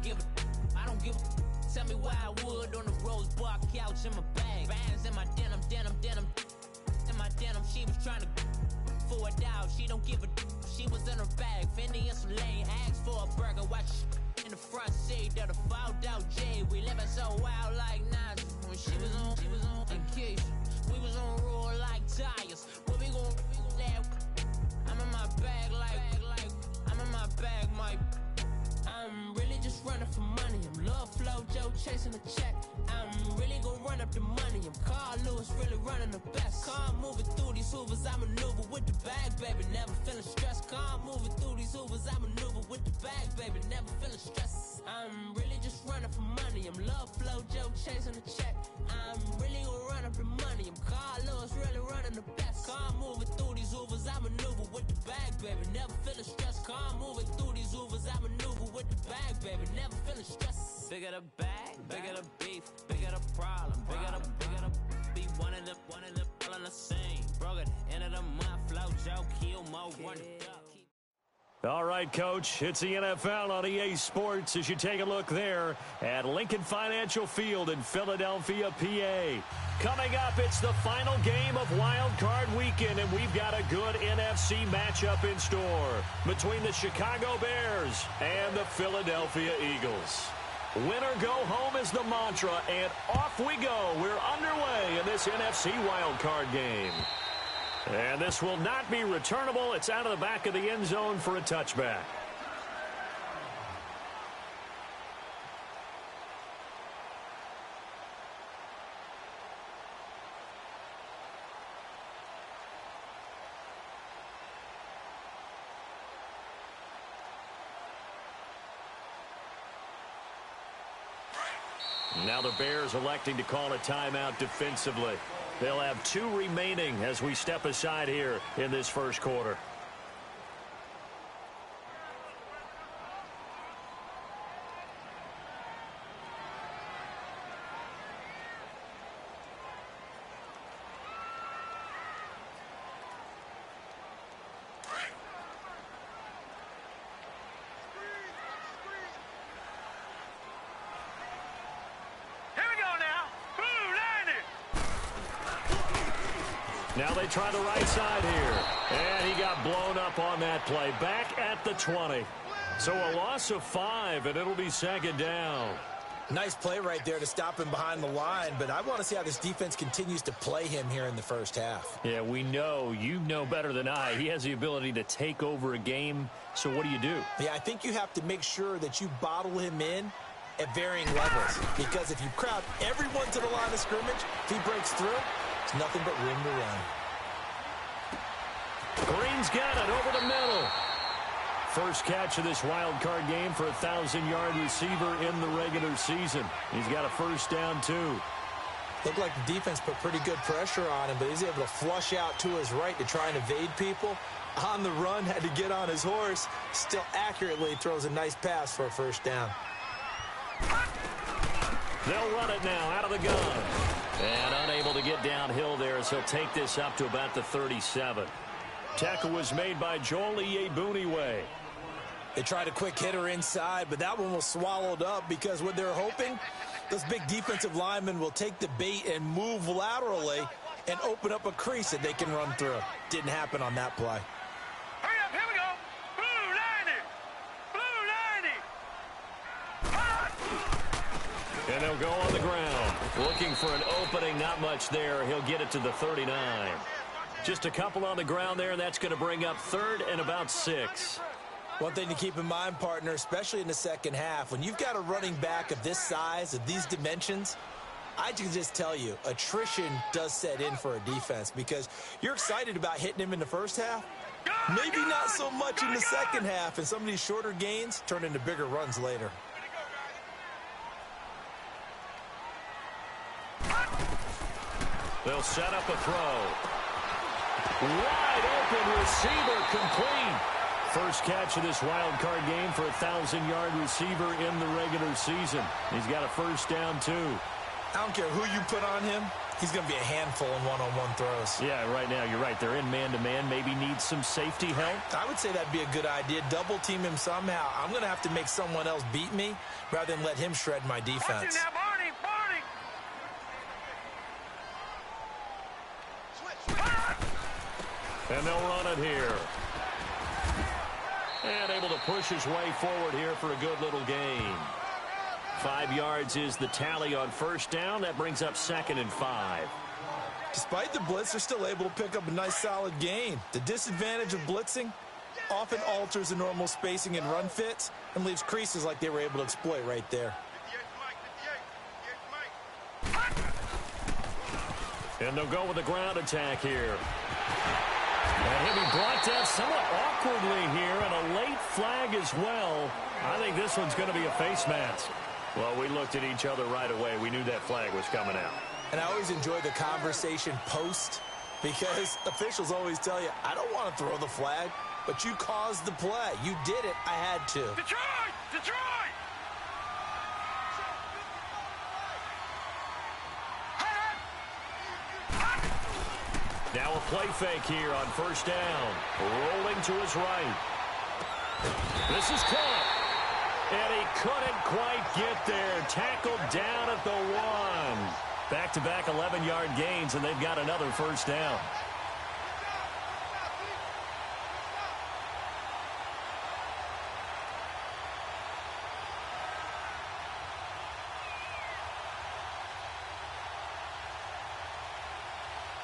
give a, I don't give a. Tell me why I would on the rose bar couch in my bag. Bands in my denim. In my denim, she was trying to for a doubt. She don't give a. She was in her bag. Fendi and some lane. Asked for a burger. Watch in the front seat of the fouled out J. We living so wild like Nas. When she was on vacation. We was on roll like tires. What we gon' that? I'm in my bag like I'm in my bag, Mike. I'm really just running for money. I'm Love Flow Joe chasing the check. I'm really gonna run up the money. I'm Carl Lewis, really running the best. Car moving through these hoovers, I maneuver with the bag, baby. Never feeling stressed. Car moving through these hoovers, I maneuver with the bag, baby. Never feeling stressed. I'm really just running for money. I'm Love Flow Joe chasing the check. I'm really gonna run up the money. I'm Carl Lewis, really running the best. Car moving through these hoovers, I maneuver with the bag, baby. Never feeling stressed. Car moving through these hoovers, I maneuver with the bag, baby. Never feeling stressed. Bigger the bag, bigger the beef, bigger the problem, bigger the be one of the all in the same. Broke at the end of the month, Flow Joe, kill mo, run it up. All right, Coach, it's the NFL on EA Sports as you take a look there at Lincoln Financial Field in Philadelphia, PA. Coming up, it's the final game of Wildcard Weekend, and we've got a good NFC matchup in store between the Chicago Bears and the Philadelphia Eagles. Win or go home is the mantra, and off we go. We're underway in this NFC wildcard game. And this will not be returnable. It's out of the back of the end zone for a touchback. Now the Bears electing to call a timeout defensively. They'll have 2 remaining as we step aside here in this first quarter. Now they try the right side here. And he got blown up on that play. Back at the 20. So a loss of 5, and it'll be second down. Nice play right there to stop him behind the line, but I want to see how this defense continues to play him here in the first half. Yeah, we know. You know better than I. He has the ability to take over a game. So what do? Yeah, I think you have to make sure that you bottle him in at varying levels. Because if you crowd everyone to the line of scrimmage, if he breaks through, it's nothing but room to run. Green's got it over the middle. First catch of this wild card game for a 1,000-yard receiver in the regular season. He's got a first down, too. Looked like the defense put pretty good pressure on him, but he's able to flush out to his right to try and evade people. On the run, had to get on his horse. Still accurately throws a nice pass for a first down. They'll run it now out of the gun. And unable to get downhill there as he'll take this up to about the 37. Tackle was made by Joel Iyiegbuniwe. They tried a quick hitter inside, but that one was swallowed up because what they're hoping, those big defensive linemen will take the bait and move laterally and open up a crease that they can run through. Didn't happen on that play. Hurry up, here we go. Blue 90. Blue 90. And they'll go on the ground. Looking for an opening, not much there. He'll get it to the 39. Just a couple on the ground there, and that's going to bring up 3rd and about 6. One thing to keep in mind, partner, especially in the second half, when you've got a running back of this size, of these dimensions, I can just tell you, attrition does set in for a defense because you're excited about hitting him in the first half. Maybe not so much in the second half, and some of these shorter gains turn into bigger runs later. They'll set up a throw. Wide open receiver complete. First catch of this wild card game for a 1,000-yard receiver in the regular season. He's got a first down, too. I don't care who you put on him. He's going to be a handful in one-on-one throws. Yeah, right now, you're right. They're in man-to-man. Maybe need some safety help. I would say that'd be a good idea. Double team him somehow. I'm going to have to make someone else beat me rather than let him shred my defense. Watch it now, Barney. And they'll run it here. And able to push his way forward here for a good little gain. 5 yards is the tally on first down. That brings up 2nd and 5. Despite the blitz, they're still able to pick up a nice solid gain. The disadvantage of blitzing often alters the normal spacing and run fits and leaves creases like they were able to exploit right there. And they'll go with the ground attack here. And he'll be brought down somewhat awkwardly here, and a late flag as well. I think this one's going to be a face mask. Well, we looked at each other right away. We knew that flag was coming out. And I always enjoy the conversation post because officials always tell you, I don't want to throw the flag, but you caused the play. You did it. I had to. Detroit! Detroit! Now a play fake here on first down. Rolling to his right. This is caught. And he couldn't quite get there. Tackled down at the 1. Back-to-back 11-yard gains, and they've got another first down.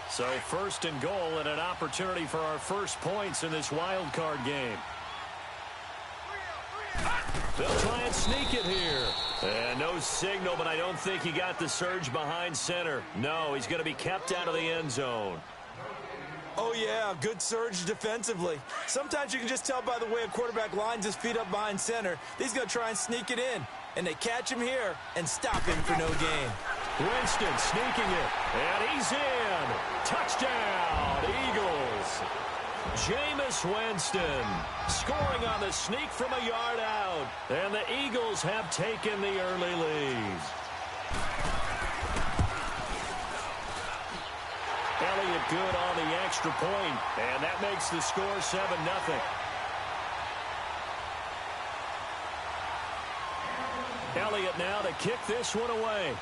So first and goal and an opportunity for our first points in this wild card game. They'll try and sneak it here. And no signal, but I don't think he got the surge behind center. No, he's going to be kept out of the end zone. Oh, yeah, good surge defensively. Sometimes you can just tell by the way a quarterback lines his feet up behind center. He's going to try and sneak it in. And they catch him here and stop him for no gain. Winston sneaking it. And he's in. Touchdown, Eagles. Jameis Winston scoring on the sneak from a yard out. And the Eagles have taken the early lead. Elliott good on the extra point, and that makes the score 7-0. Elliott now to kick this one away.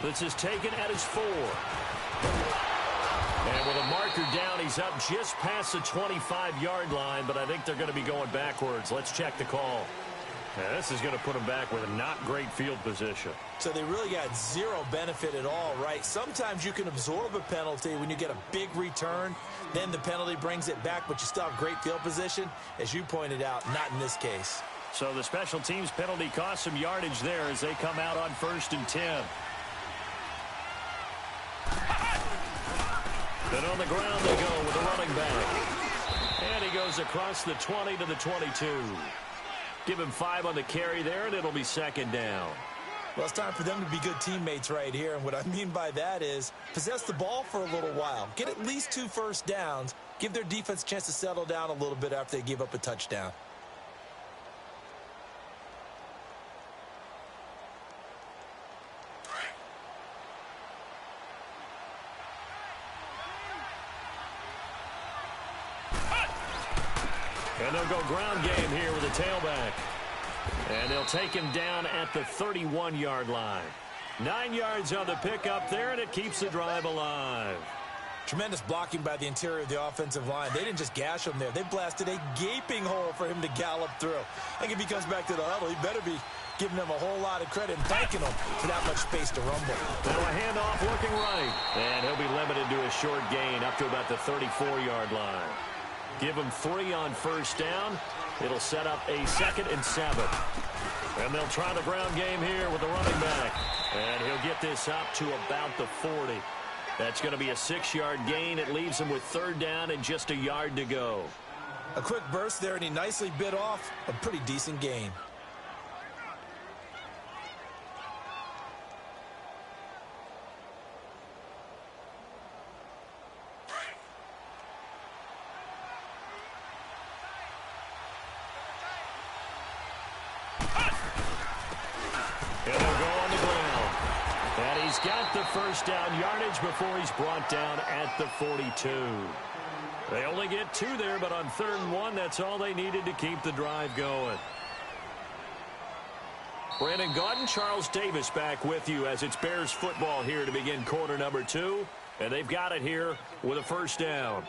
This is taken at his 4. And with a marker down, he's up just past the 25-yard line, but I think they're going to be going backwards. Let's check the call. And this is going to put them back with a not great field position. So they really got zero benefit at all, right? Sometimes you can absorb a penalty when you get a big return. Then the penalty brings it back, but you still have great field position. As you pointed out, not in this case. So the special teams penalty cost some yardage there as they come out on 1st and 10. Then on the ground they go with the running back. And he goes across the 20 to the 22. Give him 5 on the carry there, and it'll be 2nd down. Well, it's time for them to be good teammates right here. And what I mean by that is possess the ball for a little while. Get at least 2 first downs. Give their defense a chance to settle down a little bit after they give up a touchdown. And they'll go ground game here with a tailback. And they'll take him down at the 31-yard line. 9 yards on the pickup there, and it keeps the drive alive. Tremendous blocking by the interior of the offensive line. They didn't just gash him there. They blasted a gaping hole for him to gallop through. I think if he comes back to the huddle, he better be giving them a whole lot of credit and thanking them for that much space to rumble. Now a handoff looking right. And he'll be limited to a short gain up to about the 34-yard line. Give him 3 on first down. It'll set up a 2nd and 7. And they'll try the ground game here with the running back. And he'll get this up to about the 40. That's going to be a 6-yard gain. It leaves him with 3rd down and just a yard to go. A quick burst there, and he nicely bit off a pretty decent gain. he's got the first down yardage before he's brought down at the 42. They only get 2 there, but on 3rd and 1, that's all they needed to keep the drive going. Brandon Gaudin, Charles Davis back with you as it's Bears football here to begin quarter number 2. And they've got it here with a first down.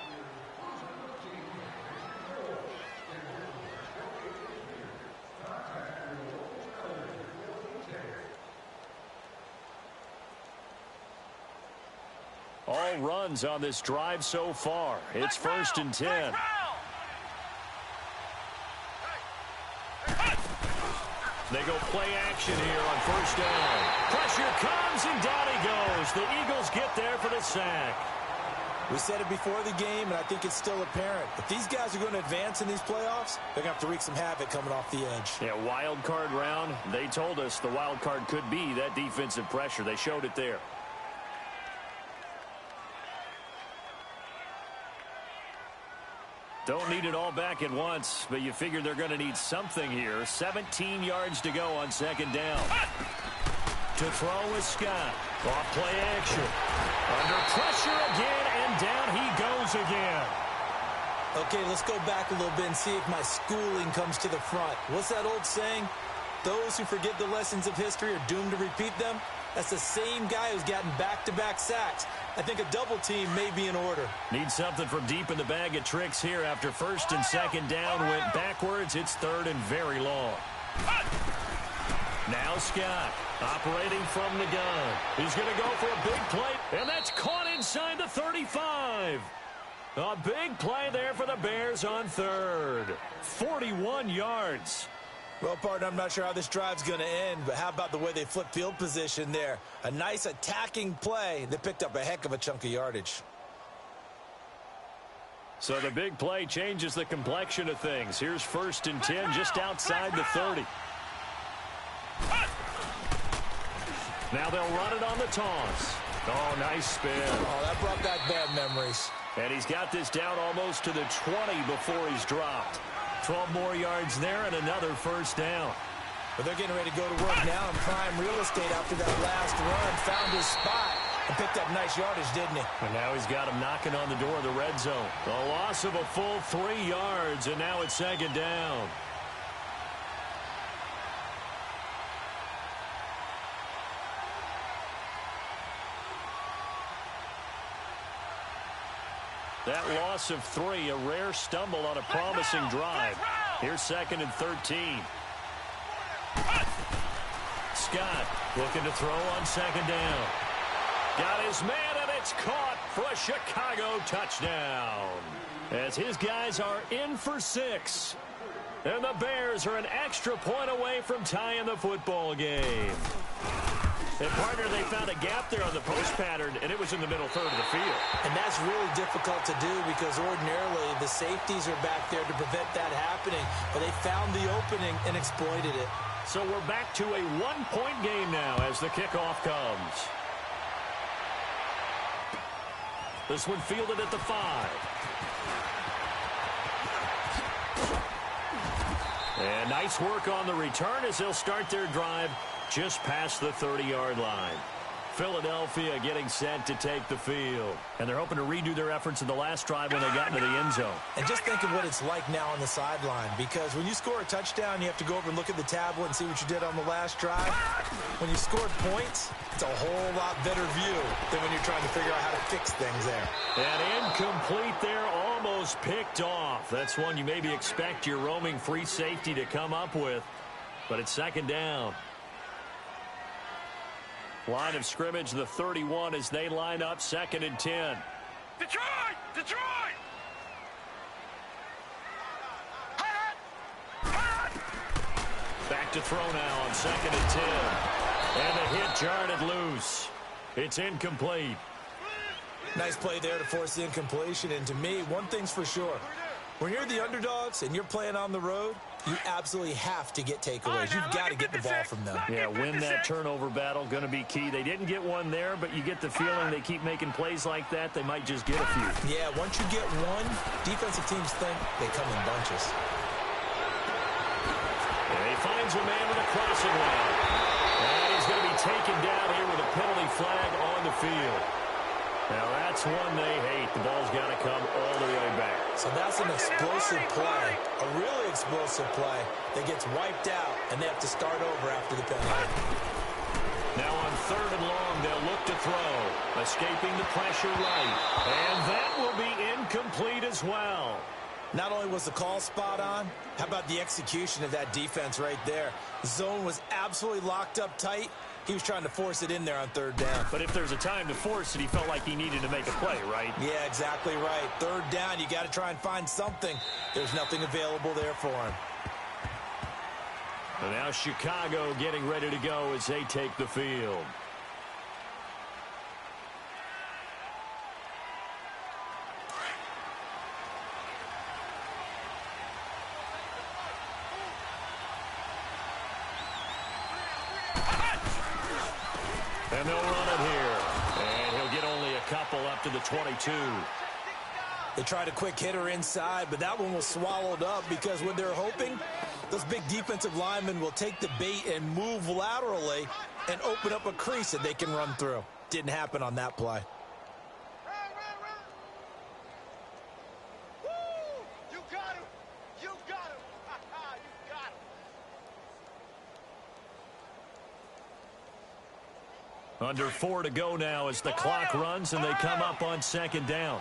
All runs on this drive so far. It's 1st and 10. They go play action here on 1st down. Pressure comes, and down he goes. The Eagles get there for the sack. We said it before the game, and I think it's still apparent. If these guys are going to advance in these playoffs, they're going to have to wreak some havoc coming off the edge. Yeah, wild card round. They told us the wild card could be that defensive pressure. They showed it there. Don't need it all back at once, but you figure they're going to need something here. 17 yards to go on 2nd down. To throw is Scott. Off play action. Under pressure again, and down he goes again. Okay, let's go back a little bit and see if my schooling comes to the front. What's that old saying? Those who forget the lessons of history are doomed to repeat them. That's the same guy who's gotten back-to-back sacks. I think a double team may be in order. Need something from deep in the bag of tricks here. After 1st and 2nd down went backwards, it's 3rd and very long. Now Scott operating from the gun. He's going to go for a big play, and that's caught inside the 35. A big play there for the Bears on 3rd. 41 yards. Well, partner, I'm not sure how this drive's going to end, but how about the way they flip field position there? A nice attacking play that picked up a heck of a chunk of yardage. So the big play changes the complexion of things. Here's 1st and 10 just outside the 30. Now they'll run it on the toss. Oh, nice spin. Oh, that brought back bad memories. And he's got this down almost to the 20 before he's dropped. 12 more yards there and another 1st down. But they're getting ready to go to work now in prime real estate after that last run. Found his spot and picked up nice yardage, didn't he? And now he's got him knocking on the door of the red zone. A loss of a full 3 yards, and now it's 2nd down. That loss of 3, a rare stumble on a promising drive. Here's 2nd and 13. Scott looking to throw on 2nd down. Got his man, and it's caught for a Chicago touchdown. As his guys are in for 6. And the Bears are an extra point away from tying the football game. And, partner, they found a gap there on the post pattern, and it was in the middle 3rd of the field. And that's really difficult to do because ordinarily the safeties are back there to prevent that happening. But they found the opening and exploited it. So we're back to a 1-point game now as the kickoff comes. This one fielded at the 5. And nice work on the return as they'll start their drive just past the 30-yard line. Philadelphia getting set to take the field. And they're hoping to redo their efforts in the last drive when they got into the end zone. And just think of what it's like now on the sideline, because when you score a touchdown, you have to go over and look at the tablet and see what you did on the last drive. When you scored points, it's a whole lot better view than when you're trying to figure out how to fix things there. And incomplete there, almost picked off. That's one you maybe expect your roaming free safety to come up with. But it's 2nd down. Line of scrimmage, the 31, as they line up 2nd and 10. Detroit! Detroit! Back to throw now on 2nd and 10. And the hit jarred loose. It's incomplete. Nice play there to force the incompletion. And to me, one thing's for sure. When you're the underdogs and you're playing on the road, you absolutely have to get takeaways. You've got to get the ball from them. Yeah, win that turnover battle, going to be key. They didn't get one there, but you get the feeling they keep making plays like that, they might just get a few. Yeah, once you get one, defensive teams think they come in bunches. And he finds a man with a crossing route. And he's going to be taken down here with a penalty flag on the field. Now that's one they hate. The ball's got to come all the way back. So that's an explosive play, a really explosive play that gets wiped out, and they have to start over after the penalty. Now on 3rd and long, they'll look to throw. Escaping the pressure right. And that will be incomplete as well. Not only was the call spot on, how about the execution of that defense right there? The zone was absolutely locked up tight. He was trying to force it in there on 3rd down. But if there's a time to force it, he felt like he needed to make a play, right? Yeah, exactly right. 3rd down, you got to try and find something. There's nothing available there for him. And now Chicago getting ready to go as they take the field. And they'll run it here. And he'll get only a couple up to the 22. They tried a quick hitter inside, but that one was swallowed up because what they're hoping, those big defensive linemen will take the bait and move laterally and open up a crease that they can run through. Didn't happen on that play. You got him. You got him. You got him. Under 4 to go now as the clock runs and they come up on 2nd down.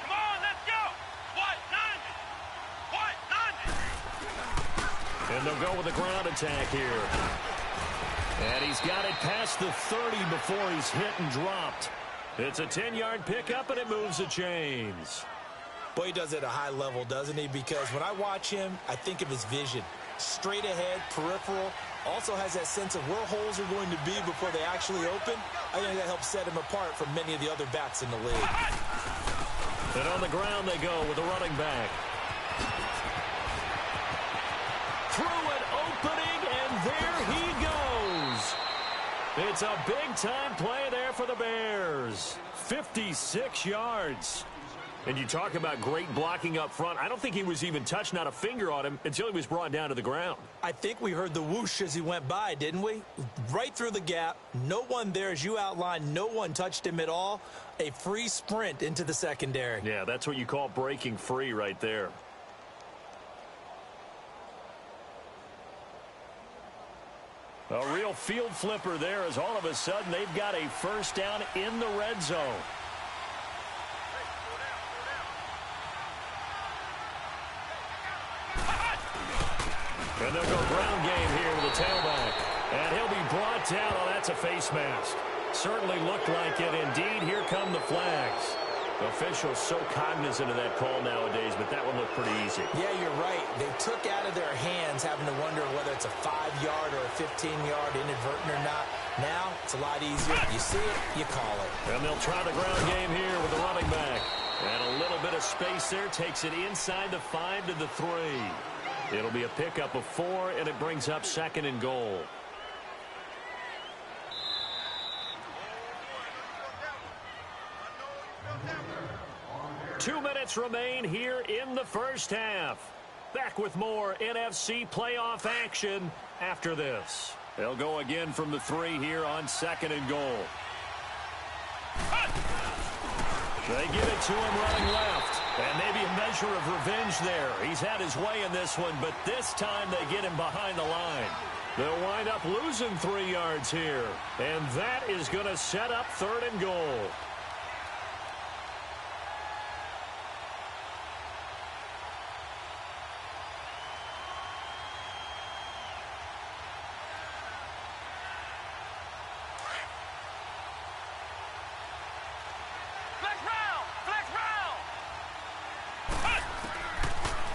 Come on, let's go. What? 90. And they'll go with a ground attack here. And he's got it past the 30 before he's hit and dropped. It's a 10-yard pickup, and it moves the chains. Boy, he does it at a high level, doesn't he? Because when I watch him, I think of his vision. Straight ahead, peripheral, also has that sense of where holes are going to be before they actually open. I think that helps set him apart from many of the other backs in the league. And on the ground they go with a running back. Through an opening, and there he goes. It's a big-time play there for the Bears. 56 yards. And you talk about great blocking up front. I don't think he was even touched, not a finger on him, until he was brought down to the ground. I think we heard the whoosh as he went by, didn't we? Right through the gap. No one there, as you outlined. No one touched him at all. A free sprint into the secondary. Yeah, that's what you call breaking free right there. A real field flipper there as all of a sudden they've got a first down in the red zone. And they'll go ground game here with the tailback. And he'll be brought down. Oh, that's a face mask. Certainly looked like it. Indeed, here come the flags. Officials so cognizant of that call nowadays, but that one looked pretty easy. Yeah, you're right. They took out of their hands having to wonder whether it's a 5-yard or a 15-yard inadvertent or not. Now, it's a lot easier. You see it, you call it. And they'll try the ground game here with the running back. And a little bit of space there takes it inside the 5 to the 3. It'll be a pickup of 4, and it brings up 2nd and goal. Two minutes remain here in the first half. Back with more NFC playoff action after this. They'll go again from the 3 here on 2nd and goal. They give it to him running left. And maybe a measure of revenge there. He's had his way in this one, but this time they get him behind the line. They'll wind up losing 3 yards here. And that is going to set up 3rd and goal.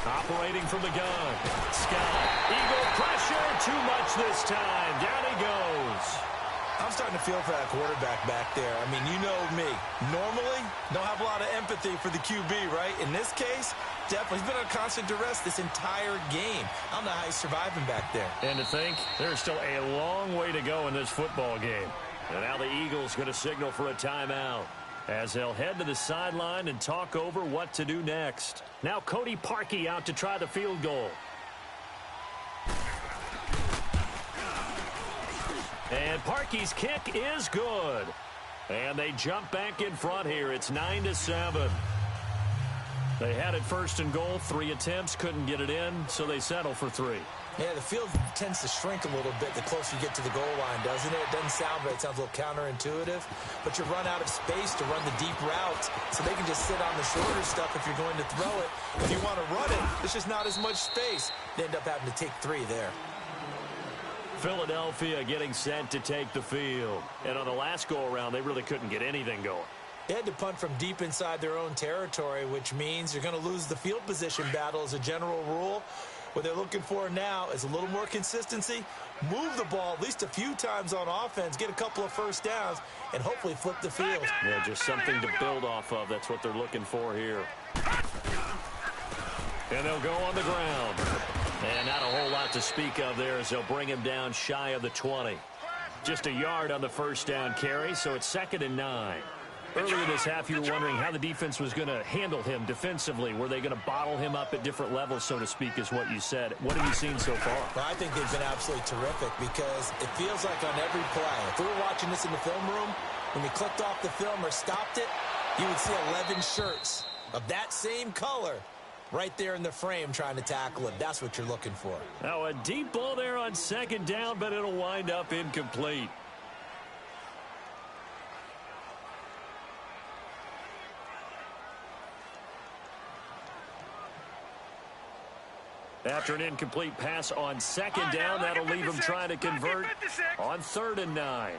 Operating from the gun. Scott. Eagle pressure. Too much this time. Down he goes. I'm starting to feel for that quarterback back there. I mean, you know me. Normally, don't have a lot of empathy for the QB, right? In this case, definitely he's been on constant duress this entire game. I don't know how he's surviving back there. And to think, there's still a long way to go in this football game. And now the Eagles going to signal for a timeout. as they'll head to the sideline and talk over what to do next. Now Cody Parkey out to try the field goal. And Parkey's kick is good. And they jump back in front here. It's 9-7. They had it first and goal. 3 attempts, couldn't get it in, so they settle for 3. Yeah, the field tends to shrink a little bit the closer you get to the goal line, doesn't it? It doesn't sound right. It sounds a little counterintuitive. But you run out of space to run the deep routes, so they can just sit on the shorter stuff if you're going to throw it. If you want to run it, there's just not as much space. They end up having to take 3 there. Philadelphia getting set to take the field. And on the last go-around, they really couldn't get anything going. They had to punt from deep inside their own territory, which means you're going to lose the field position battle as a general rule. What they're looking for now is a little more consistency, move the ball at least a few times on offense, get a couple of first downs, and hopefully flip the field. Yeah, just something to build off of. That's what they're looking for here. And they'll go on the ground. And not a whole lot to speak of there as they'll bring him down shy of the 20. Just a yard on the first down carry, so it's 2nd and 9. Earlier this half, you were wondering how the defense was going to handle him defensively. Were they going to bottle him up at different levels, so to speak, is what you said. What have you seen so far? Well, I think they've been absolutely terrific because it feels like on every play, if we were watching this in the film room, when we clicked off the film or stopped it, you would see 11 shirts of that same color right there in the frame trying to tackle him. That's what you're looking for. Now, a deep ball there on 2nd down, but it'll wind up incomplete. After an incomplete pass on 2nd down, that'll leave him trying to convert on 3rd and 9.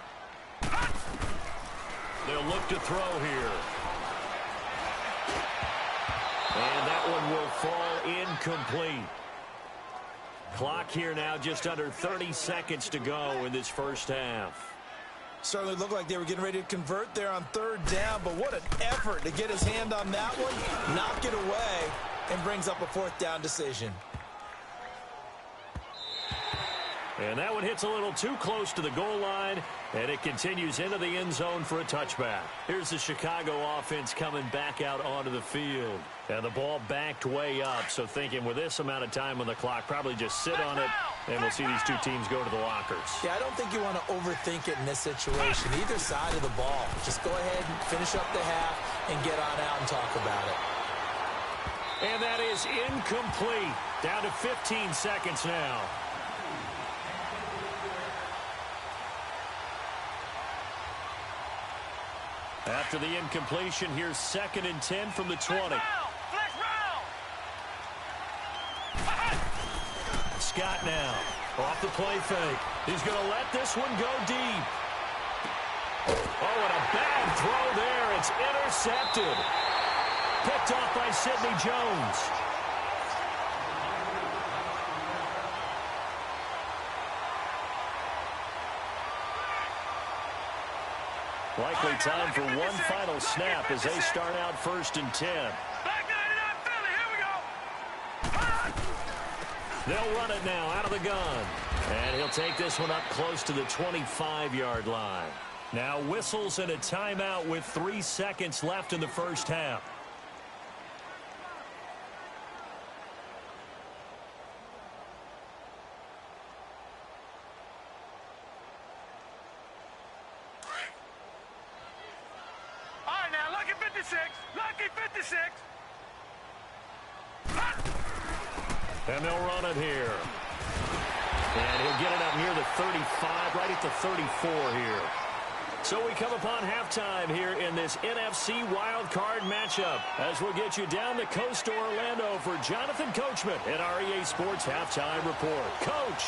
They'll look to throw here. And that one will fall incomplete. Clock here now, just under 30 seconds to go in this first half. Certainly looked like they were getting ready to convert there on 3rd down, but what an effort to get his hand on that one, knock it away, and brings up a 4th down decision. And that one hits a little too close to the goal line, and it continues into the end zone for a touchback. Here's the Chicago offense coming back out onto the field. And the ball backed way up, so thinking with this amount of time on the clock, probably just sit on it, and we'll see these two teams go to the lockers. Yeah, I don't think you want to overthink it in this situation. Either side of the ball. Just go ahead and finish up the half and get on out and talk about it. And that is incomplete. Down to 15 seconds now. After the incompletion, here's 2nd and 10 from the 20. Scott now off the play fake. He's going to let this one go deep. Oh, and a bad throw there. It's intercepted. Picked off by Sidney Jones. Likely time for one final snap as they start out 1st and 10. They'll run it now out of the gun. And he'll take this one up close to the 25-yard line. Now whistles and a timeout with 3 seconds left in the first half. Lucky 56. And they'll run it here. And he'll get it up near the 35, right at the 34 here. So we come upon halftime here in this NFC Wildcard matchup as we'll get you down the coast to Orlando for Jonathan Coachman at our EA Sports Halftime Report. Coach,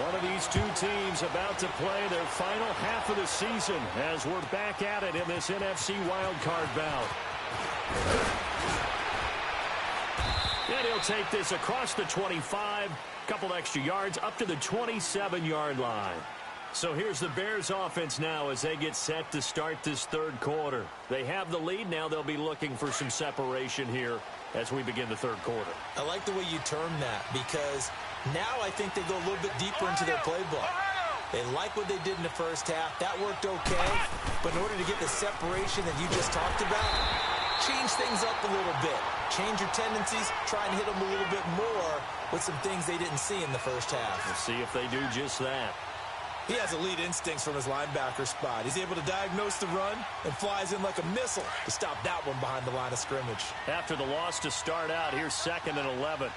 one of these two teams about to play their final half of the season as we're back at it in this NFC Wildcard bout. And he'll take this across the 25, couple extra yards up to the 27-yard line. So here's the Bears offense now as they get set to start this third quarter. They have the lead. Now they'll be looking for some separation here as we begin the third quarter. I like the way you term that because now I think they go a little bit deeper into their playbook. They like what they did in the first half. That worked okay. But in order to get the separation that you just talked about, change things up a little bit. Change your tendencies. Try and hit them a little bit more with some things they didn't see in the first half. We'll see if they do just that. He has elite instincts from his linebacker spot. He's able to diagnose the run and flies in like a missile to stop that one behind the line of scrimmage. After the loss to start out, here's 2nd and 11.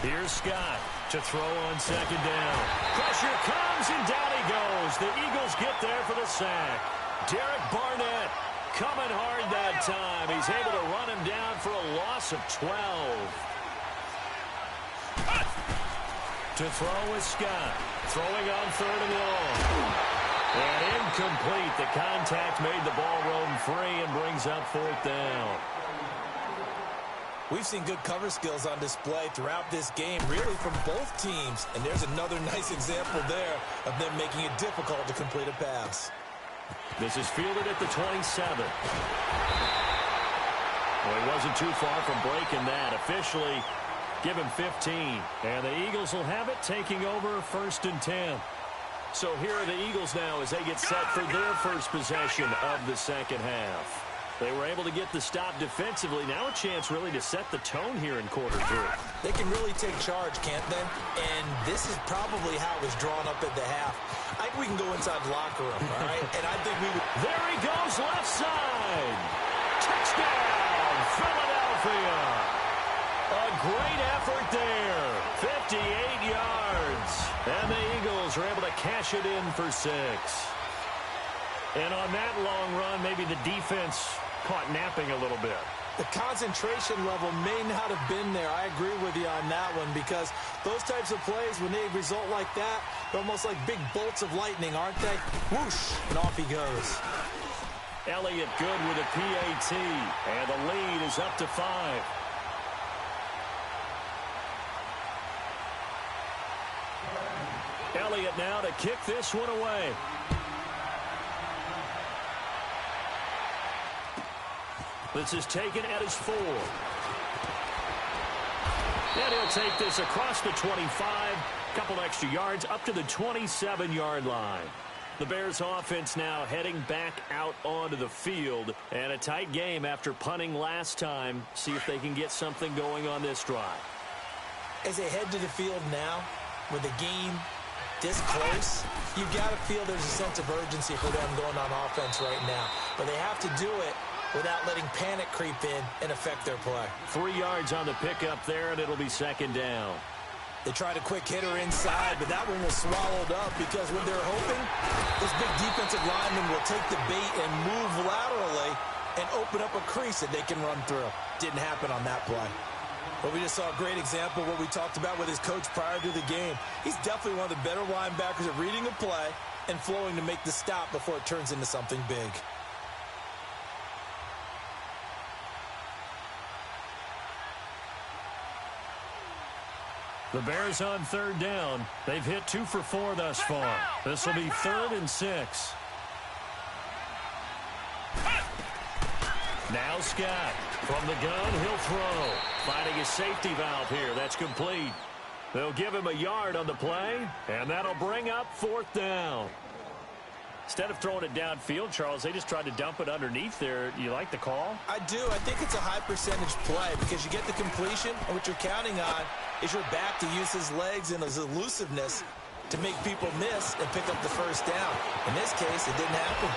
Here's Scott to throw on 2nd down. Pressure comes, and down he goes. The Eagles get there for the sack. Derek Barnett coming hard that time. He's able to run him down for a loss of 12. To throw is Scott. Throwing on 3rd and long. And incomplete. The contact made the ball roam free and brings up 4th down. We've seen good cover skills on display throughout this game, really from both teams. And there's another nice example there of them making it difficult to complete a pass. This is fielded at the 27. Well, he wasn't too far from breaking that. Officially, give him 15. And the Eagles will have it, taking over 1st and 10. So here are the Eagles now as they get set for their first possession of the second half. They were able to get the stop defensively. Now a chance really to set the tone here in quarter 3. They can really take charge, can't they? And this is probably how it was drawn up at the half. I think we can go inside the locker room, all right? And I think we would... There he goes, left side. Touchdown, Philadelphia. A great effort there. 58 yards. And the Eagles are able to cash it in for 6. And on that long run, maybe the defense caught napping a little bit. The concentration level may not have been there. I agree with you on that one because those types of plays, when they result like that, they're almost like big bolts of lightning, aren't they? Whoosh, and off he goes. Elliott good with a PAT, and the lead is up to 5. Elliott now to kick this one away. This is taken at his 4. And he'll take this across the 25. Couple extra yards up to the 27-yard line. The Bears offense now heading back out onto the field. And a tight game after punting last time. See if they can get something going on this drive. As they head to the field now, with the game this close, you've got to feel there's a sense of urgency for them going on offense right now. But they have to do it without letting panic creep in and affect their play. 3 yards on the pickup there, and it'll be 2nd down. They tried a quick hitter inside, but that one was swallowed up because what they're hoping, this big defensive lineman will take the bait and move laterally and open up a crease that they can run through. Didn't happen on that play. But we just saw a great example of what we talked about with his coach prior to the game. He's definitely one of the better linebackers at reading a play and flowing to make the stop before it turns into something big. The Bears on 3rd down. They've hit 2 for 4 thus far. This will be 3rd and 6. Now Scott from the gun. He'll throw. Finding his safety valve here. That's complete. They'll give him a yard on the play, and that'll bring up 4th down. Instead of throwing it downfield, Charles, they just tried to dump it underneath there. You like the call? I do. I think it's a high percentage play because you get the completion, and what you're counting on is your back to use his legs and his elusiveness to make people miss and pick up the 1st down. In this case, it didn't happen.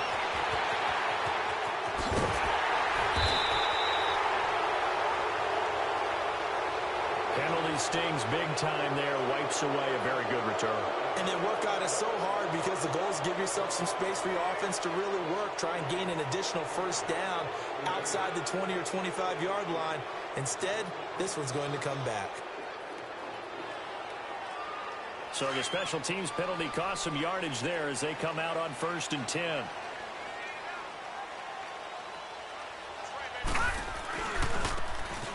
Penalty stings big time there. Wipes away a very good return. And they work on it so hard because the goal is give yourself some space for your offense to really work. Try and gain an additional 1st down outside the 20 or 25-yard line. Instead, this one's going to come back. So the special teams penalty cost some yardage there as they come out on 1st and 10.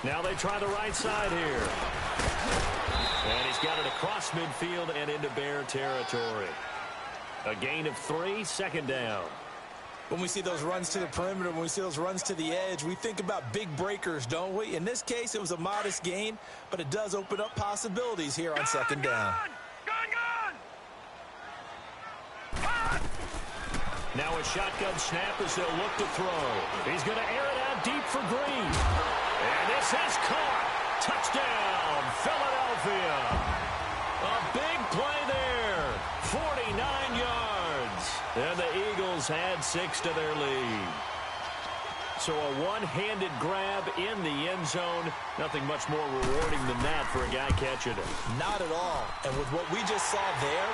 Now they try the right side here. And he's got it across midfield and into Bear territory. A gain of 3, 2nd down. When we see those runs to the perimeter, when we see those runs to the edge, we think about big breakers, don't we? In this case, it was a modest gain, but it does open up possibilities here on 2nd down. Now a shotgun snap as they'll look to throw. He's going to air it out deep for Green. And this is caught. Touchdown, Philadelphia. A big play there. 49 yards. And the Eagles add 6 to their lead. So a one-handed grab in the end zone. Nothing much more rewarding than that for a guy catching it. Not at all. And with what we just saw there,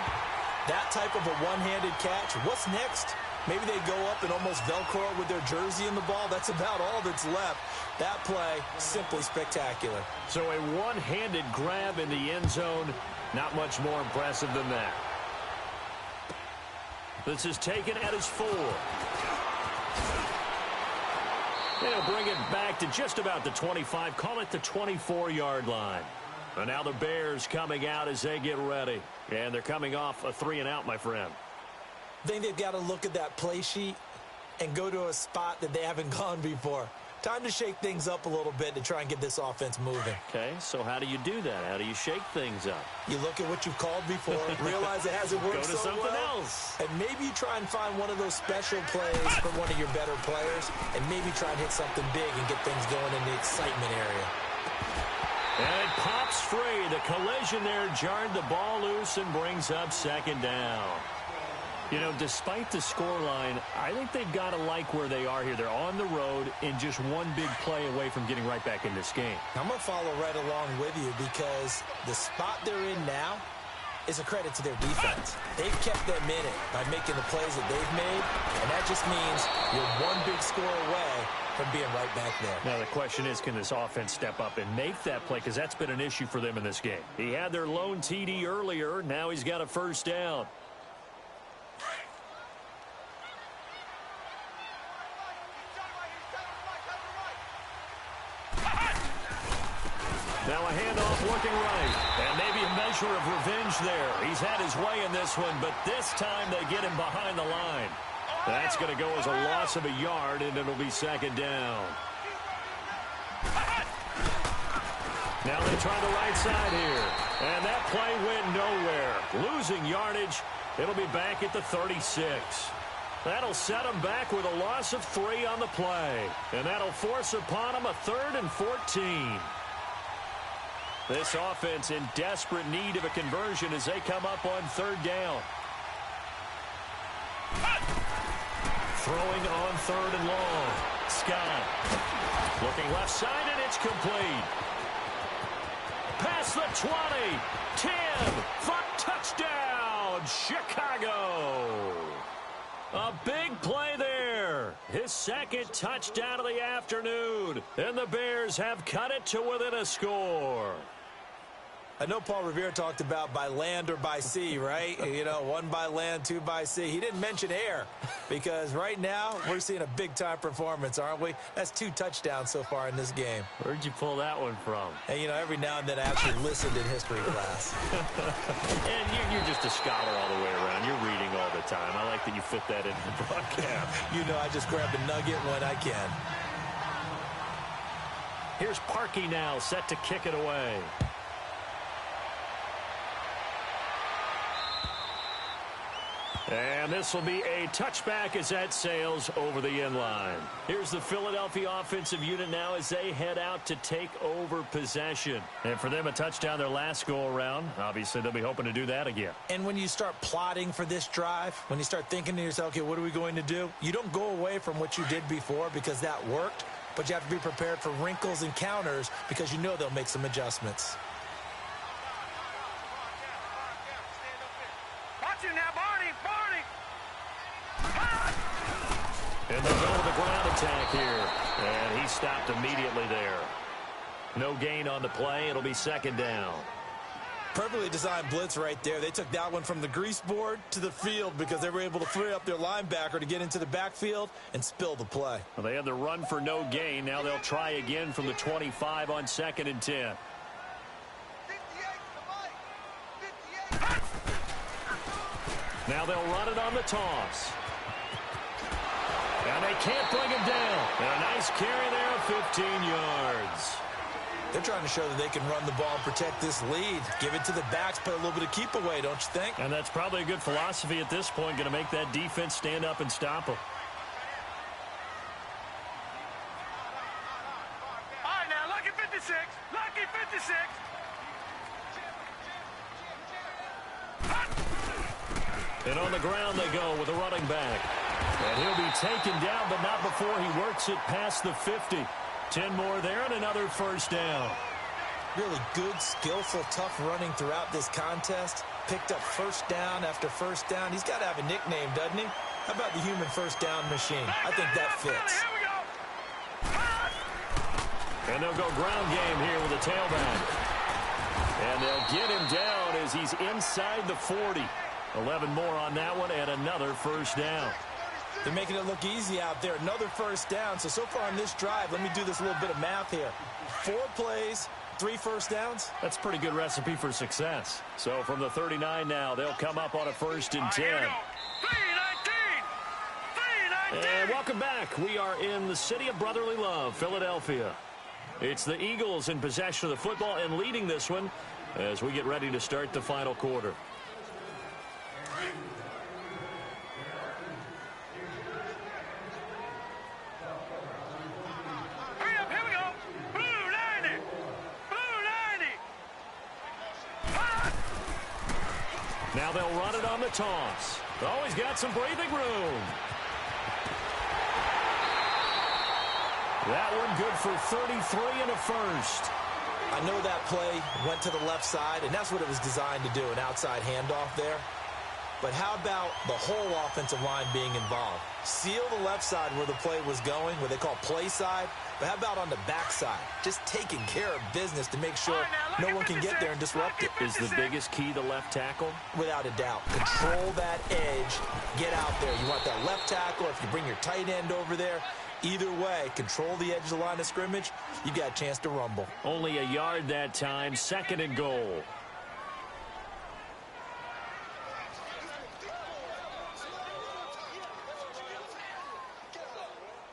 that type of a one-handed catch, what's next? Maybe they go up and almost Velcro with their jersey in the ball. That's about all that's left. That play, simply spectacular. So a one-handed grab in the end zone, not much more impressive than that. This is taken at his 4. And he'll bring it back to just about the 25. Call it the 24-yard line. And now the Bears coming out as they get ready. And they're coming off a 3-and-out, my friend. I think they've got to look at that play sheet and go to a spot that they haven't gone before. Time to shake things up a little bit to try and get this offense moving. Okay, so how do you do that? How do you shake things up? You look at what you've called before, realize it hasn't worked so well. Go to something else. And maybe you try and find one of those special plays for one of your better players, and maybe try and hit something big and get things going in the excitement area. And it pops free. The collision there jarred the ball loose and brings up 2nd down. You know, despite the scoreline, I think they've got to like where they are here. They're on the road and just one big play away from getting right back in this game. I'm going to follow right along with you because the spot they're in now is a credit to their defense. They've kept them in it by making the plays that they've made, and that just means you're one big score away from being right back there. Now the question is, can this offense step up and make that play? Because that's been an issue for them in this game. He had their lone TD earlier. Now he's got a 1st down. Now a handoff looking right. And maybe a measure of revenge there. He's had his way in this one, but this time they get him behind the line. That's going to go as a loss of a yard, and it'll be 2nd down. Now they try the right side here. And that play went nowhere. Losing yardage. It'll be back at the 36. That'll set them back with a loss of 3 on the play. And that'll force upon them a 3rd and 14. This offense in desperate need of a conversion as they come up on 3rd down. Throwing on 3rd and long. Scott looking left side, and it's complete. Past the 20, 10, for touchdown, Chicago. A big play there. His 2nd touchdown of the afternoon. And the Bears have cut it to within a score. I know Paul Revere talked about by land or by sea, right? You know, 1 by land, 2 by sea. He didn't mention air because right now we're seeing a big-time performance, aren't we? That's 2 touchdowns so far in this game. Where'd you pull that one from? And, you know, every now and then I actually listened in history class. And you're just a scholar all the way around. You're reading all the time. I like that you fit that into the broadcast. You know, I just grab a nugget when I can. Here's Parkey now, set to kick it away. And this will be a touchback as that sails over the end line. Here's the Philadelphia offensive unit now as they head out to take over possession. And for them, a touchdown their last go-around. Obviously, they'll be hoping to do that again. And when you start plotting for this drive, when you start thinking to yourself, okay, what are we going to do? You don't go away from what you did before because that worked, but you have to be prepared for wrinkles and counters because you know they'll make some adjustments. And they'll go to the ground attack here. And he stopped immediately there. No gain on the play. It'll be 2nd down. Perfectly designed blitz right there. They took that one from the grease board to the field because they were able to free up their linebacker to get into the backfield and spill the play. Well, they had the run for no gain. Now they'll try again from the 25 on 2nd and 10. Now they'll run it on the toss. And they can't bring him down. And a nice carry there of 15 yards. They're trying to show that they can run the ball and protect this lead. Give it to the backs, play a little bit of keep away, don't you think? And that's probably a good philosophy at this point, going to make that defense stand up and stop them. All right, now, lucky 56. Lucky 56. And on the ground they go with a running back. And he'll be taken down, but not before he works it past the 50. 10 more there and another first down. Really good, skillful, tough running throughout this contest. Picked up first down after first down. He's got to have a nickname, doesn't he? How about the human first down machine? I think that fits. Here we go. And they'll go ground game here with a tailback. And they'll get him down as he's inside the 40. 11 more on that one and another first down. They're making it look easy out there. Another first down. So far on this drive, let me do this little bit of math here. 4 plays, 3 first downs. That's a pretty good recipe for success. So from the 39 now, they'll come up on a 1st and 10. Here we go. 3-19. 3-19. And welcome back. We are in the city of brotherly love, Philadelphia. It's the Eagles in possession of the football and leading this one as we get ready to start the final quarter. Hurry up, here we go. Blue 90. Blue 90. Now they'll run it on the toss. Oh, he's got some breathing room. That one good for 33 and a first. I know that play went to the left side, and that's what it was designed to do, an outside handoff there. But how about the whole offensive line being involved? Seal the left side where the play was going, what they call play side. But how about on the back side? Just taking care of business to make sure no one can get there and disrupt it. Is the biggest key the left tackle? Without a doubt. Control that edge. Get out there. You want that left tackle. If you bring your tight end over there, either way, control the edge of the line of scrimmage. You got a chance to rumble. Only a yard that time. 2nd and goal.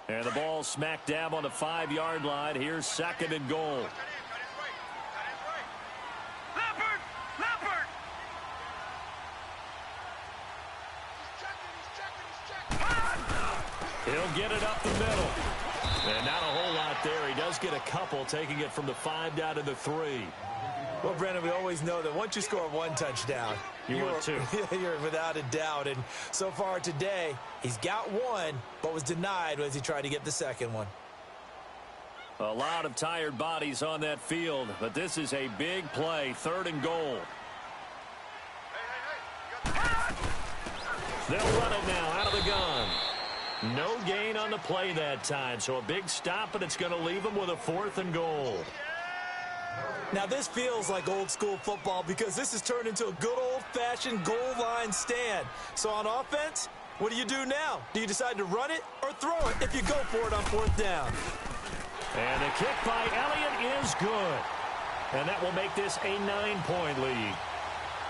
And the ball smack dab on the 5-yard line. Here's 2nd and goal. Leopard. Leopard. He'll get it up the middle. And not a whole lot there. He does get a couple, taking it from the 5 down to the 3. Well, Brandon, we always know that once you score 1 touchdown, You want 2. You're without a doubt. And so far today, he's got 1, but was denied as he tried to get the 2nd one. A lot of tired bodies on that field, but this is a big play. 3rd and goal. They'll run it now out of the gun. No gain on the play that time, so a big stop, and it's going to leave them with a 4th and goal. Now, this feels like old-school football because this has turned into a good old-fashioned goal line stand. So on offense, what do you do now? Do you decide to run it or throw it if you go for it on 4th down? And the kick by Elliott is good. And that will make this a 9-point lead.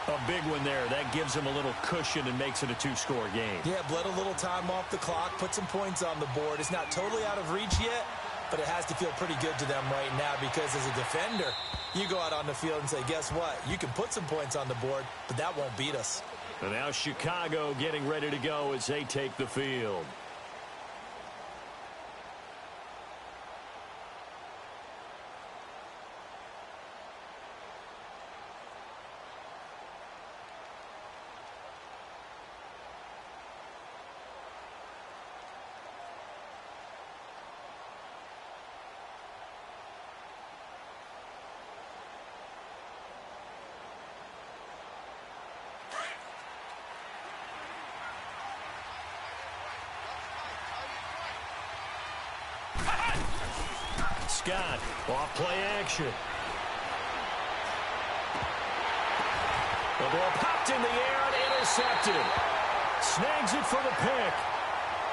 A big one there. That gives him a little cushion and makes it a 2-score game. Yeah, bled a little time off the clock, put some points on the board. It's not totally out of reach yet, but it has to feel pretty good to them right now because as a defender, you go out on the field and say, guess what? You can put some points on the board, but that won't beat us. And now Chicago getting ready to go as they take the field. Scott, off play action. The ball popped in the air and intercepted. Snags it for the pick.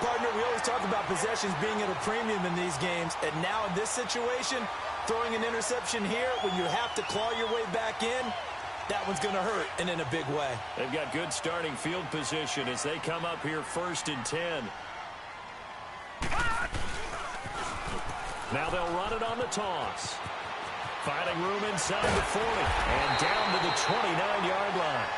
Partner, we always talk about possessions being at a premium in these games, and now in this situation, throwing an interception here when you have to claw your way back in, that one's going to hurt, and in a big way. They've got good starting field position as they come up here 1st and 10. Now they'll run it on the toss. Finding room inside the 40 and down to the 29-yard line.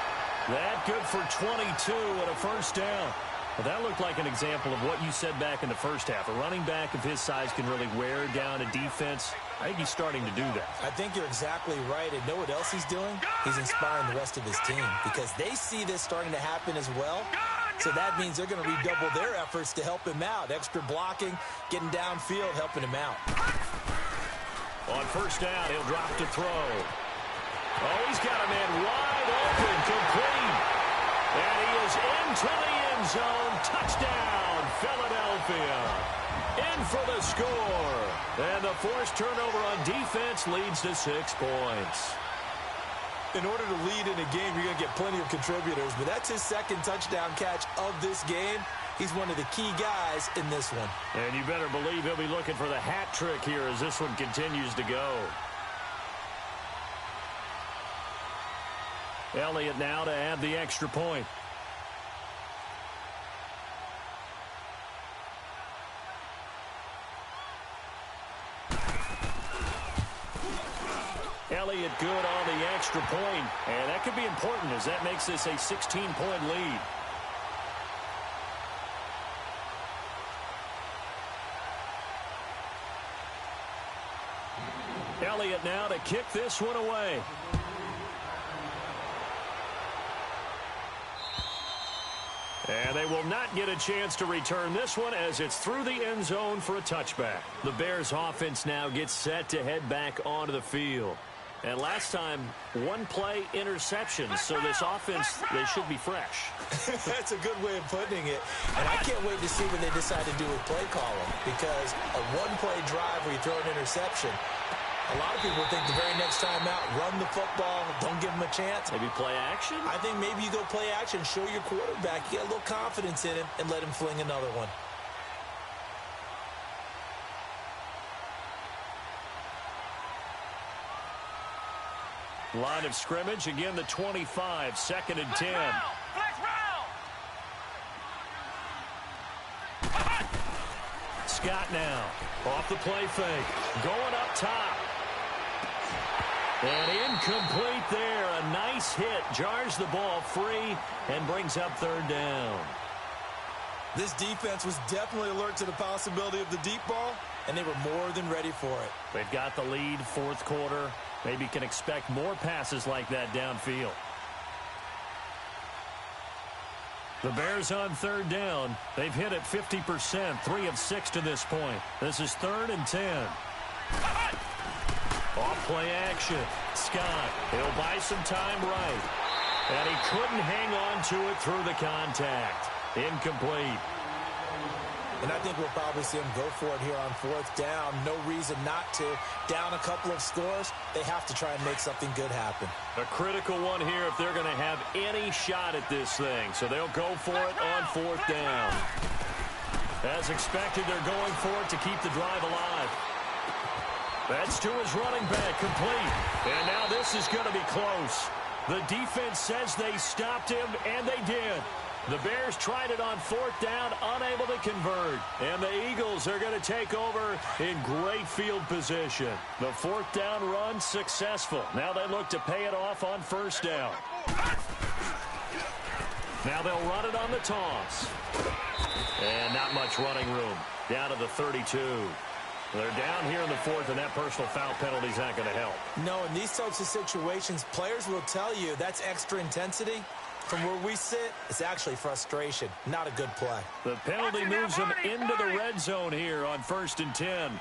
That good for 22 and a first down. Well, that looked like an example of what you said back in the first half. A running back of his size can really wear down a defense. I think he's starting to do that. I think you're exactly right. And know what else he's doing? He's inspiring the rest of his team because they see this starting to happen as well. So that means they're going to redouble their efforts to help him out. Extra blocking, getting downfield, helping him out. On first down, he'll drop to throw. Oh, he's got a man wide open, complete. And he is into the end zone. Touchdown, Philadelphia. In for the score. And the forced turnover on defense leads to 6 points. In order to lead in a game, you're going to get plenty of contributors. But that's his second touchdown catch of this game. He's one of the key guys in this one. And you better believe he'll be looking for the hat trick here as this one continues to go. Elliott now to add the extra point. Elliott good on the extra point, and that could be important as that makes this a 16-point lead. Elliott now to kick this one away. And they will not get a chance to return this one as it's through the end zone for a touchback. The Bears offense now gets set to head back onto the field. And last time, one play interception, so this offense, they should be fresh. That's a good way of putting it. And I can't wait to see what they decide to do with play calling, because a one-play drive where you throw an interception, a lot of people think the very next time out, run the football, don't give them a chance. Maybe play action? I think maybe you go play action, show your quarterback, get a little confidence in him, and let him fling another one. Line of scrimmage, again the 25, 2nd and 10. Scott now, off the play fake, going up top. And incomplete there, a nice hit, jars the ball free and brings up 3rd down. This defense was definitely alert to the possibility of the deep ball, and they were more than ready for it. They've got the lead, 4th quarter. Maybe can expect more passes like that downfield. The Bears on 3rd down. They've hit it 50%, 3 of 6 to this point. This is 3rd and 10. Off play action. Scott, he'll buy some time right. And he couldn't hang on to it through the contact. Incomplete. And I think we'll probably see them go for it here on 4th down. No reason not to. Down a couple of scores, they have to try and make something good happen. A critical one here if they're going to have any shot at this thing. So they'll go for it on 4th down. As expected, they're going for it to keep the drive alive. That's to his running back, complete. And now this is going to be close. The defense says they stopped him, and they did. The Bears tried it on 4th down, unable to convert. And the Eagles are going to take over in great field position. The 4th down run successful. Now they look to pay it off on 1st down. Now they'll run it on the toss. And not much running room. Down to the 32. They're down here in the 4th, and that personal foul penalty is not going to help. No, in these types of situations, players will tell you that's extra intensity. From where we sit, it's actually frustration. Not a good play. The penalty moves him into the red zone here on 1st and 10.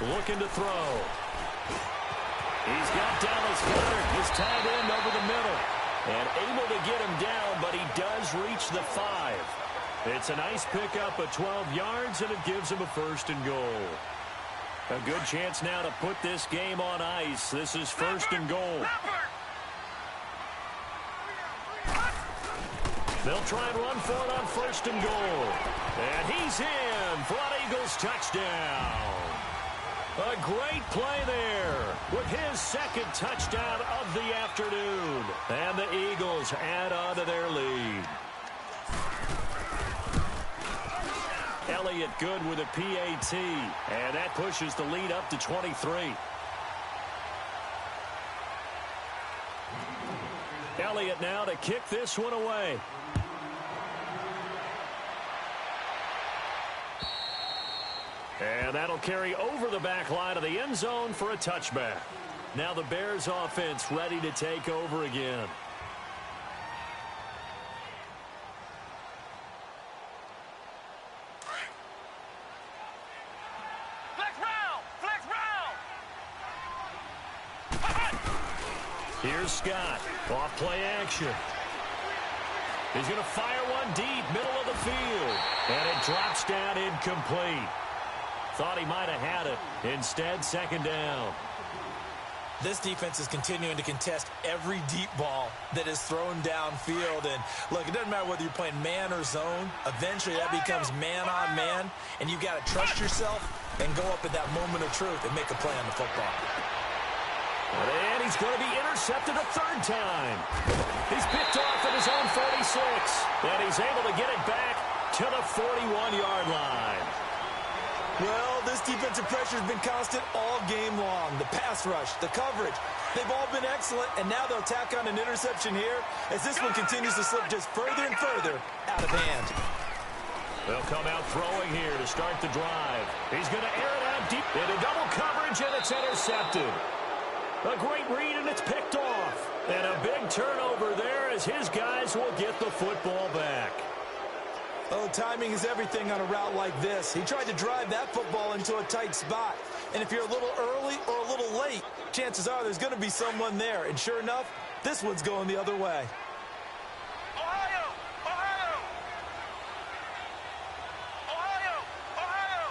Looking to throw. He's got Dallas Goedert, his tight end over the middle. And able to get him down, but he does reach the 5. It's a nice pickup of 12 yards, and it gives him a 1st and goal. A good chance now to put this game on ice. This is 1st and goal. They'll try and run for it on 1st and goal. And he's in for an Eagles touchdown. A great play there with his 2nd touchdown of the afternoon. And the Eagles add on to their lead. Elliott good with a PAT. And that pushes the lead up to 23. Elliott now to kick this one away. And that'll carry over the back line of the end zone for a touchback. Now the Bears offense ready to take over again. Here's Scott. Off play action. He's going to fire one deep, middle of the field. And it drops down incomplete. Thought he might have had it. Instead, second down. This defense is continuing to contest every deep ball that is thrown downfield. And, look, it doesn't matter whether you're playing man or zone. Eventually, that becomes man on man. And you've got to trust yourself and go up at that moment of truth and make a play on the football. And he's going to be intercepted a third time. He's picked off at his own 46. And he's able to get it back to the 41-yard line. Well, this defensive pressure has been constant all game long. The pass rush, the coverage, they've all been excellent, and now they'll tack on an interception here as this one continues to slip just further and further out of hand. They'll come out throwing here to start the drive. He's going to air it out deep into double coverage, and it's intercepted. A great read, and it's picked off. And a big turnover there as his guys will get the football back. Oh, timing is everything on a route like this. He tried to drive that football into a tight spot. And if you're a little early or a little late, chances are there's going to be someone there. And sure enough, this one's going the other way. Ohio! Ohio! Ohio! Ohio!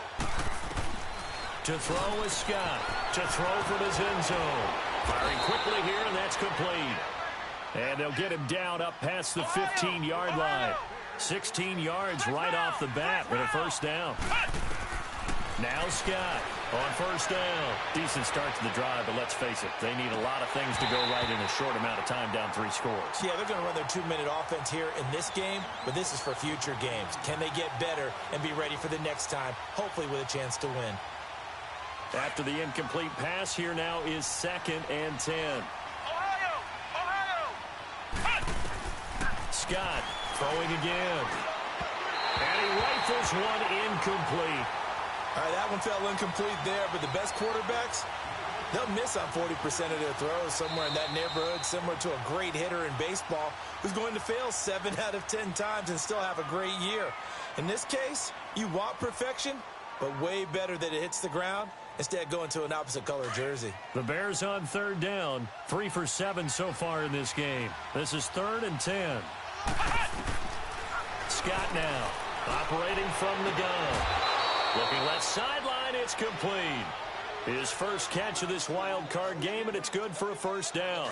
To throw is Scott. To throw from his end zone. Firing quickly here, and that's complete. And they'll get him down up past the 15-yard line. 16 yards right off the bat with a first down. Now Scott on first down. Decent start to the drive, but let's face it, they need a lot of things to go right in a short amount of time down 3 scores. Yeah, they're going to run their 2-minute offense here in this game, but this is for future games. Can they get better and be ready for the next time, hopefully with a chance to win? After the incomplete pass, here now is 2nd and 10. Ohio! Ohio! Scott throwing again. And he rifles one incomplete. All right, that one fell incomplete there, but the best quarterbacks, they'll miss on 40% of their throws somewhere in that neighborhood, similar to a great hitter in baseball who's going to fail 7 out of 10 times and still have a great year. In this case, you want perfection, but way better that it hits the ground instead of going to an opposite color jersey. The Bears on third down, 3 for 7 so far in this game. This is 3rd and 10. Scott now operating from the gun. Looking left sideline, it's complete. His first catch of this wild card game, and it's good for a first down.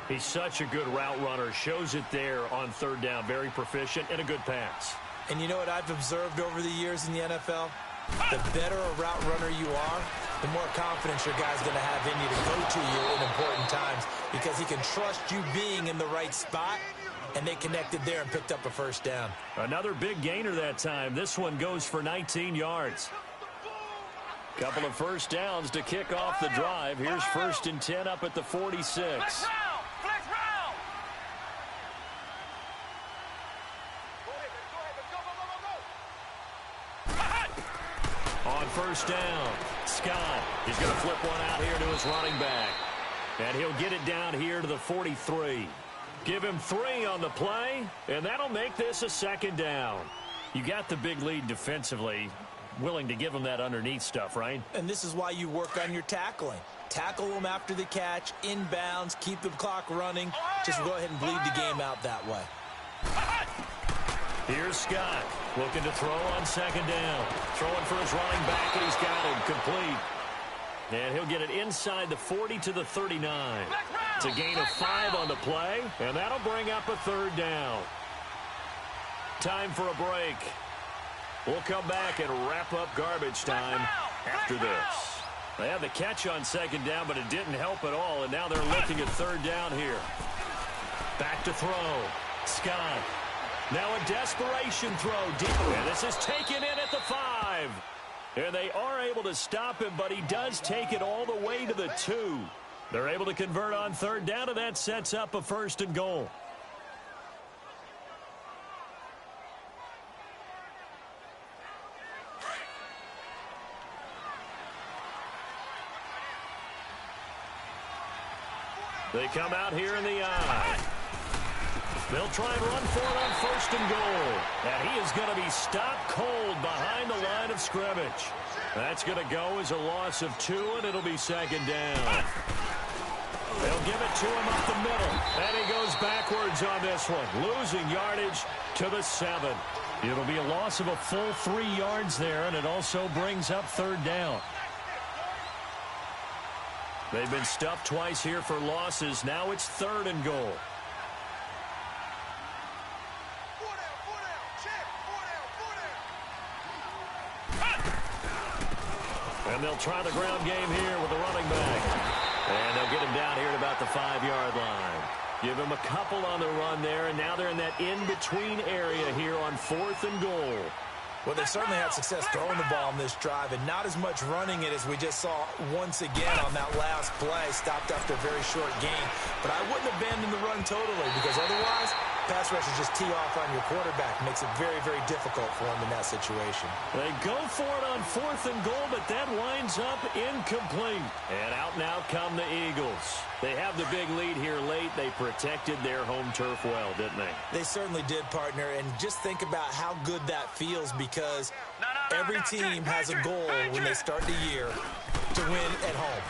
He's such a good route runner. Shows it there on third down. Very proficient and a good pass. And you know what I've observed over the years in the NFL? The better a route runner you are, the more confidence your guy's going to have in you to go to you in important times because he can trust you being in the right spot, and they connected there and picked up a first down. Another big gainer that time. This one goes for 19 yards. Couple of first downs to kick off the drive. Here's 1st and 10 up at the 46. Flex round! Flex round! On first down, Scott is going to flip one out here to his running back. And he'll get it down here to the 43. Give him 3 on the play, and that'll make this a 2nd down. You got the big lead defensively. Willing to give him that underneath stuff, right? And this is why you work on your tackling. Tackle them after the catch, inbounds, keep the clock running. Just go ahead and bleed the game out that way. Here's Scott looking to throw on 2nd down. Throwing for his running back, and he's got him complete. And he'll get it inside the 40 to the 39. It's a gain of 5 on the play, and that'll bring up a 3rd down. Time for a break. We'll come back and wrap up garbage time after this. They had the catch on 2nd down, but it didn't help at all, and now they're looking at 3rd down here. Back to throw. Scott Now a desperation throw deep. And this is taken in at the 5. And they are able to stop him, but he does take it all the way to the 2. They're able to convert on third down, and that sets up a 1st and goal. They come out here in the eye. They'll try and run for it on 1st and goal. And he is going to be stopped cold behind the line of scrimmage. That's going to go as a loss of 2, and it'll be 2nd down. They'll give it to him up the middle. And he goes backwards on this one, losing yardage to the 7. It'll be a loss of a full 3 yards there, and it also brings up 3rd down. They've been stuffed twice here for losses. Now it's 3rd and goal. And they'll try the ground game here with the running back. And they'll get him down here at about the 5-yard line. Give him a couple on the run there, and now they're in that in-between area here on 4th and goal. Well, they certainly had success throwing the ball on this drive, and not as much running it as we just saw once again on that last play. Stopped after a very short gain. But I wouldn't abandon the run totally, because otherwise, pass rushers just tee off on your quarterback. Makes it very, very difficult for him in that situation. They go for it on 4th and goal, but that winds up incomplete. And out now come the Eagles. They have the big lead here late. They protected their home turf well, didn't they? They certainly did, partner. And just think about how good that feels, because every team has a goal when they start the year to win at home.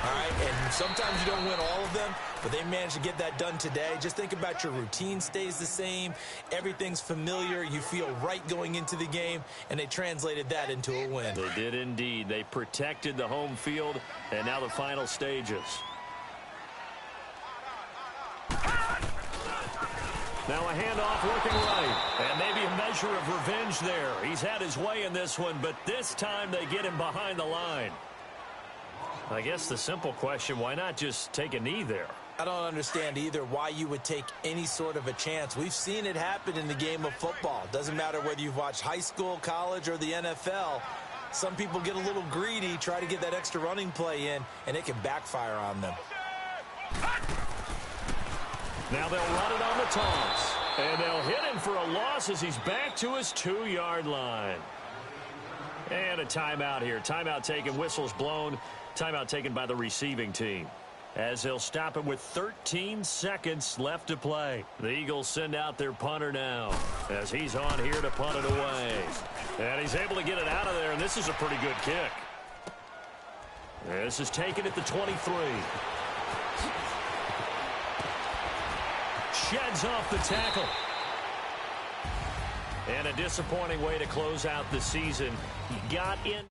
All right? And sometimes you don't win all of them, but they managed to get that done today. Just think about your routine stays the same. Everything's familiar. You feel right going into the game, and they translated that into a win. They did indeed. They protected the home field, and now the final stages. Now a handoff working right. And maybe a measure of revenge there. He's had his way in this one, but this time they get him behind the line. I guess the simple question, why not just take a knee there? I don't understand either why you would take any sort of a chance. We've seen it happen in the game of football. Doesn't matter whether you've watched high school, college, or the NFL. Some people get a little greedy, try to get that extra running play in, and it can backfire on them. Now they'll run it on the toss. And they'll hit him for a loss as he's back to his 2-yard line. And a timeout here. Timeout taken, whistles blown. Timeout taken by the receiving team, as they'll stop him with 13 seconds left to play. The Eagles send out their punter now, as he's on here to punt it away. And he's able to get it out of there, and this is a pretty good kick. This is taken at the 23. Sheds off the tackle. And a disappointing way to close out the season. He got in.